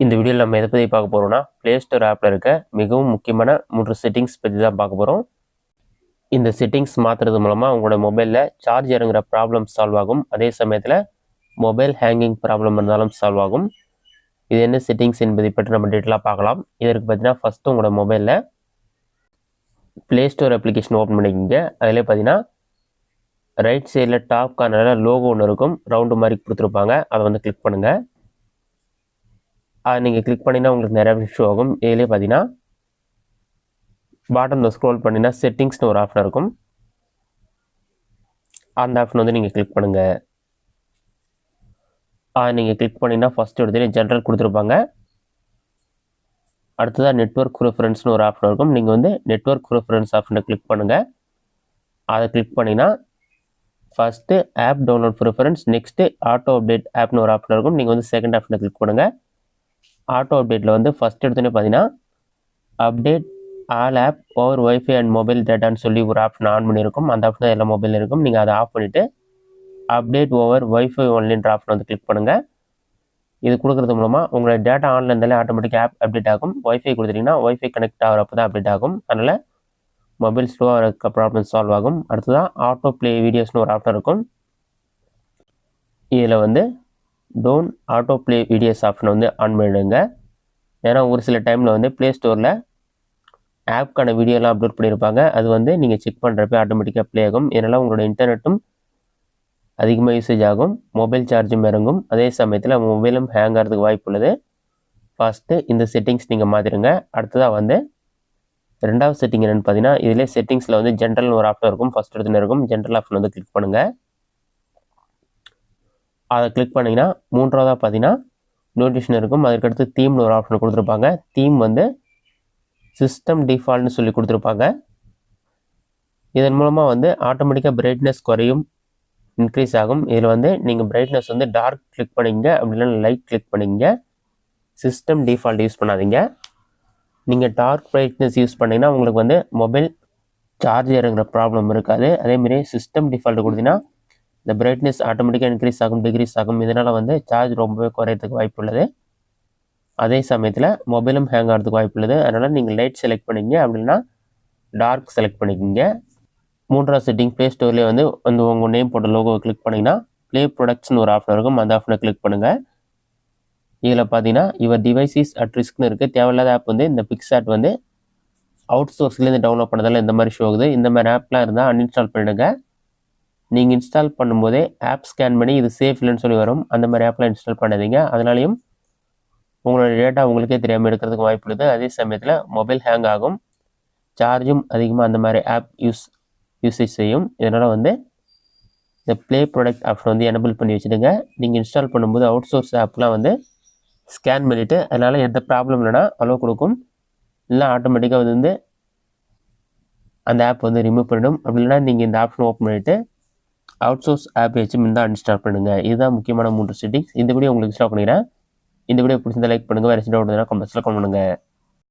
இந்த வீடியோவில் நம்ம எதை பற்றி பார்க்க போகிறோம்னா ப்ளே ஸ்டோர் ஆப்பில் இருக்க மிகவும் முக்கியமான 3 செட்டிங்ஸ் பற்றி தான் பார்க்க போகிறோம். இந்த செட்டிங்ஸ் மாற்றுறது மூலமாக உங்களோட மொபைலில் சார்ஜ் இறங்குற ப்ராப்ளம் சால்வ் ஆகும். அதே சமயத்தில் மொபைல் ஹேங்கிங் ப்ராப்ளம் இருந்தாலும் சால்வ் ஆகும். இது என்ன செட்டிங்ஸ் என்பதை பற்றி நம்ம டீட்டெயிலாக பார்க்கலாம். இதற்கு பார்த்தீங்கன்னா ஃபஸ்ட்டு உங்களோட மொபைலில் ப்ளே ஸ்டோர் அப்ளிகேஷன் ஓப்பன் பண்ணிக்கிங்க. அதில் பார்த்தீங்கன்னா ரைட் சைடில் டாப் கார்னரில் லோகோ ஒன்று இருக்கும், ரவுண்டு மாதிரி கொடுத்துருப்பாங்க. அதை வந்து கிளிக் பண்ணுங்கள். அதை நீங்கள் கிளிக் பண்ணிங்கன்னா உங்களுக்கு நிறைய ஷோ ஆகும். இதிலே பார்த்தீங்கன்னா பாட்டமில் ஸ்க்ரோல் பண்ணிங்கன்னா செட்டிங்ஸ்னு ஒரு ஆப்ஷன் இருக்கும். அந்த ஆப்ஷன் வந்து நீங்கள் கிளிக் பண்ணுங்கள். அதை நீங்கள் கிளிக் பண்ணிங்கன்னா ஃபஸ்ட்டு எடுத்து ஜென்ரல் கொடுத்துருப்பாங்க. அடுத்ததாக நெட்வொர்க் ப்ரிஃபரன்ஸ்னு ஒரு ஆப்ஷன் இருக்கும். நீங்கள் வந்து நெட்வொர்க் ப்ரிஃபரன்ஸ் ஆப்ஷனை கிளிக் பண்ணுங்கள். அதை கிளிக் பண்ணிங்கன்னா first app download preference, next auto update ஆப்னு ஒரு ஆப்ஷன் இருக்கும். நீங்கள் வந்து செகண்ட் ஆப்ஷனை கிளிக் பண்ணுங்கள். ஆட்டோ அப்டேட்டில் வந்து ஃபஸ்ட் எடுத்தோன்னே பார்த்தீங்கன்னா update all app over wifi and mobile டேட்டான்னு சொல்லி ஒரு ஆப்ஷன் ஆன் பண்ணியிருக்கும். அந்த ஆப்ஷன் தான் எல்லா மொபைலில் இருக்கும். நீங்கள் அதை ஆஃப் பண்ணிவிட்டு அப்டேட் ஓவர் ஒய்ஃபை ஒன்லின்ற ஆப்ஷன் வந்து கிளிக் பண்ணுங்கள். இது கொடுக்குறது மூலமாக உங்களோட டேட்டா ஆன்ல இருந்தாலே ஆட்டோமேட்டிக்காக ஆப் அப்டேட் ஆகும். ஒய்ஃபை கொடுத்துட்டிங்கன்னா ஒய்ஃபை கனெக்ட் ஆகிறப்ப தான் அப்டேட் ஆகும். அதனால் மொபைல் ஸ்லோவாக இருக்க ப்ராப்ளம் சால்வ் ஆகும். அடுத்ததான் ஆட்டோ ப்ளே வீடியோஸ்னு ஒரு ஆப்ஷன் இருக்கும். இதில் வந்து டோன்ட் ஆட்டோ ப்ளே வீடியோஸ் ஆப்ஷனை வந்து ஆன் பண்ணிடுங்க. ஏன்னா ஒரு சில டைமில் வந்து ப்ளே ஸ்டோரில் ஆப்க்கான வீடியோலாம் அப்லோட் பண்ணியிருப்பாங்க. அது வந்து நீங்கள் செக் பண்ணுறப்ப ஆட்டோமேட்டிக்காக ப்ளே ஆகும். இதனால் உங்களோட இன்டர்நெட்டும் அதிகமாக யூசேஜ் ஆகும், மொபைல் சார்ஜும் இறங்கும். அதே சமயத்தில் மொபைலும் ஹேங் ஆகிறதுக்கு வாய்ப்பு உள்ளது. ஃபஸ்ட்டு இந்த செட்டிங்ஸ் நீங்கள் மாற்றிடுங்க. அடுத்ததாக வந்து ரெண்டாவது செட்டிங் என்னென்னு பார்த்தீங்கன்னா, இதிலே செட்டிங்ஸில் வந்து ஜென்ரல்னு ஒரு ஆப்ஷன் இருக்கும். ஃபஸ்ட் எடுத்துன்னு இருக்கும். ஜென்ரல் ஆப்ஷன் வந்து கிளிக் பண்ணுங்கள். அதை கிளிக் பண்ணிங்கன்னா மூன்றாவதாக பார்த்தீங்கன்னா நோட்டிஃபிகேஷன் இருக்கும். அதுக்கடுத்து தீம்னு ஒரு ஆப்ஷன் கொடுத்துருப்பாங்க. தீம் வந்து சிஸ்டம் டிஃபால்ட்னு சொல்லி கொடுத்துருப்பாங்க. இதன் மூலமாக வந்து ஆட்டோமேட்டிக்காக பிரைட்னஸ் குறையும், இன்க்ரீஸ் ஆகும். இதில் வந்து நீங்கள் பிரைட்னஸ் வந்து டார்க் கிளிக் பண்ணிங்க, அப்படி இல்லைன்னா லைட் கிளிக் பண்ணிங்க. சிஸ்டம் டிஃபால்ட் யூஸ் பண்ணாதீங்க. நீங்கள் டார்க் பிரைட்னஸ் யூஸ் பண்ணிங்கன்னா உங்களுக்கு வந்து மொபைல் சார்ஜ் இறங்குற ப்ராப்ளம் இருக்காது. அதேமாரி சிஸ்டம் டிஃபால்ட் கொடுத்தீங்கன்னா இந்த பிரைட்னஸ் ஆட்டோமேட்டிக்காக இன்க்ரீஸ் ஆகும், டிக்ரீஸ் ஆகும். இதனால் வந்து சார்ஜ் ரொம்பவே குறையிறதுக்கு வாய்ப்பு உள்ளது. அதே சமயத்தில் மொபைலும் ஹேங் ஆகிறதுக்கு வாய்ப்பு உள்ளது. அதனால் நீங்கள் லைட் செலக்ட் பண்ணிங்க, அப்படின்னா டார்க் செலக்ட் பண்ணிக்கிங்க. மூன்றாவது செட்டிங் ப்ளே ஸ்டோர்லேயே வந்து உங்கள் நேம் போட்ட லோகோவை கிளிக் பண்ணிங்கன்னா ப்ளே ப்ரொடக்ட்ஸ்னு ஒரு ஆப்ஷன் இருக்கும். அந்த ஆப்ஷனை கிளிக் பண்ணுங்கள். இதில் பார்த்தீங்கன்னா யுவர் டிவைஸ் இஸ் அட் ரிஸ்க்னு இருக்குது. தேவையில்லாத ஆப் வந்து இந்த பிக்சாட் வந்து அவுட் சோர்ஸ்லேருந்து டவுன்லோட் பண்ணதால் இந்த மாதிரி ஷோ ஆகுது. இந்த மாதிரி ஆப்லாம் இருந்தால் அன்இன்ஸ்டால் பண்ணிவிடுங்க. நீங்கள் இன்ஸ்டால் பண்ணும்போதே ஆப் ஸ்கேன் பண்ணி இது சேஃப் இல்லைன்னு சொல்லி வரும். அந்த மாதிரி ஆப்லாம் இன்ஸ்டால் பண்ணாதீங்க. அதனாலையும் உங்களோட டேட்டா உங்களுக்கே தெரியாமல் எடுக்கிறதுக்கு வாய்ப்பு இருக்குது. அதே சமயத்தில் மொபைல் ஹேங் ஆகும், சார்ஜும் அதிகமாக அந்த மாதிரி ஆப் யூசேஜ் செய்யும். இதனால் வந்து இந்த ப்ளே ப்ராடக்ட் ஆப்ஷன் வந்து எனபிள் பண்ணி வச்சுடுங்க. நீங்கள் இன்ஸ்டால் பண்ணும்போது அவுட் சோர்ஸ் ஆப்லாம் வந்து ஸ்கேன் பண்ணிவிட்டு அதனால் எந்த ப்ராப்ளம் இல்லைனா அலோவ் கொடுக்கும். இல்லை ஆட்டோமேட்டிக்காக வந்து அந்த ஆப் வந்து ரிமூவ் பண்ணிடும். அப்படி இல்லைனா நீங்கள் இந்த ஆப்ஷன் ஓப்பன் பண்ணிவிட்டு அவுட் சோர்ஸ் ஆப் வச்சு தான் அன்இன்ஸ்டால் பண்ணுங்கள். இதுதான் முக்கியமான 3 செட்டிங்ஸ். இந்த வீடியோ உங்களுக்கு இன்ஸ்டால் பண்ணிக்கிறேன். இந்த வீடியோ பிடிச்சிருந்தா லைக் பண்ணுங்கள். வேறு டவுட் இருந்தால் கமெண்ட்ஸில் கமெண்ட் பண்ணுங்கள்.